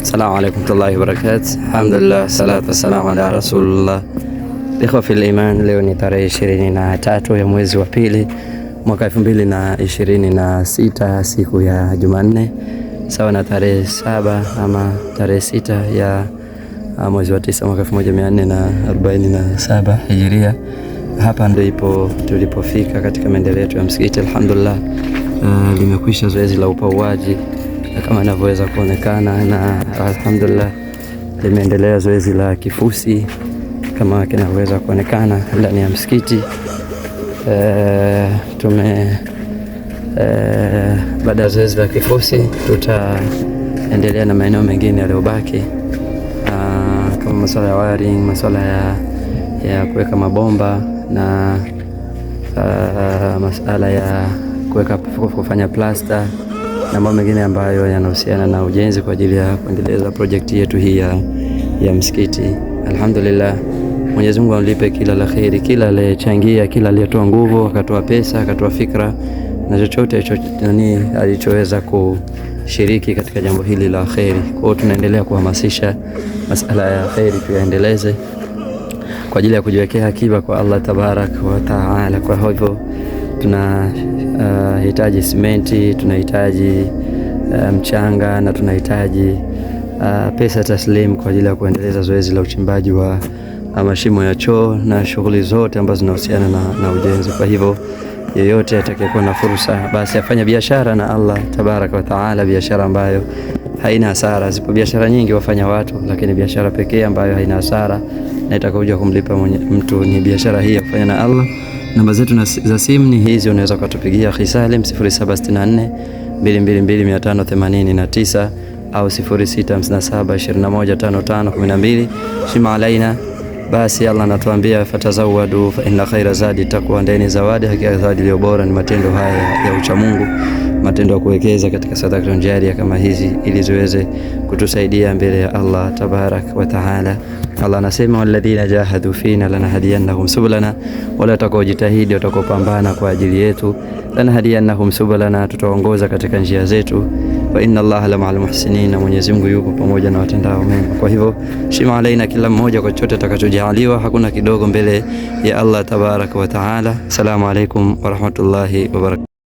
Assalamu alaykum warahmatullahi wabarakatuh. Alhamdulillah, salatu wassalamu ala rasulillah. Ikhwa fil iman, leo ni tarehe 23 ya mwezi wa pili mwaka 2026, siku ya Jumanne, sawa na tarehe 7 ama tarehe 6 ya mwezi wa 9 mwaka 1447 Hijiria. Hapa ndipo tulipofika katika maendeleo yetu ya msikiti. Alhamdulillah, limekwisha zoezi la upauaji kama inavyoweza kuonekana, na alhamdulillah limeendelea zoezi la kifusi kama kinavyoweza kuonekana ndani ya msikiti. Baada ya zoezi la kifusi tutaendelea na maeneo mengine yaliyobaki, kama masuala ya wiring, masuala ya kuweka mabomba na masuala ya kufanya plasta na mambo mengine ambayo yanahusiana na ujenzi kwa ajili ya kuendeleza projekti yetu hii ya msikiti. Alhamdulillah, Mwenyezi Mungu amlipe kila la kheri, kila aliyechangia, kila aliyetoa nguvu, akatoa pesa, akatoa fikra na chochote alichoweza kushiriki katika jambo hili la kheri. Kwa hiyo tunaendelea kuhamasisha masala ya kheri tuyaendeleze kwa ajili ya kujiwekea akiba kwa Allah tabarak wa taala. Kwa hivyo tunahitaji simenti, tunahitaji mchanga na tunahitaji pesa taslim kwa ajili ya kuendeleza zoezi la uchimbaji wa mashimo ya choo na shughuli zote ambazo zinahusiana na ujenzi. Kwa hivyo yeyote atakayekuwa na fursa basi afanye biashara na Allah tabaraka wa taala, biashara ambayo haina hasara. Zipo biashara nyingi wafanya watu, lakini biashara pekee ambayo haina hasara na itakuja kumlipa mtu ni biashara hii ya kufanya na Allah. Namba zetu za simu ni hizi, unaweza kutupigia Khisalim 0764 222 589 au 0657215512. Shima alaina. Basi Allah anatuambia fatazawadu fa inna khaira zadi taqwa, ndeni zawadi, hakika zawadi iliyo bora ni matendo haya ya uchamungu, matendo ya kuwekeza katika sadaka jaria kama hizi, ili ziweze kutusaidia mbele ya Allah tabarak wa taala. Allah anasema walladhina jahadu fina lanahdiyannahum subulana, wala watakaojitahidi, watakaopambana kwa ajili yetu, lanahdiyannahum subulana, tutaongoza katika njia zetu, wa inna Allaha la ma'al muhsinin, na Mwenyezi Mungu yupo pamoja na watendao mema. Kwa hivyo shima alaina, kila mmoja kwa chochote atakachojaliwa, hakuna kidogo mbele ya Allah tabaraka wa taala. Assalamu alaykum wa rahmatullahi wa barakatuh.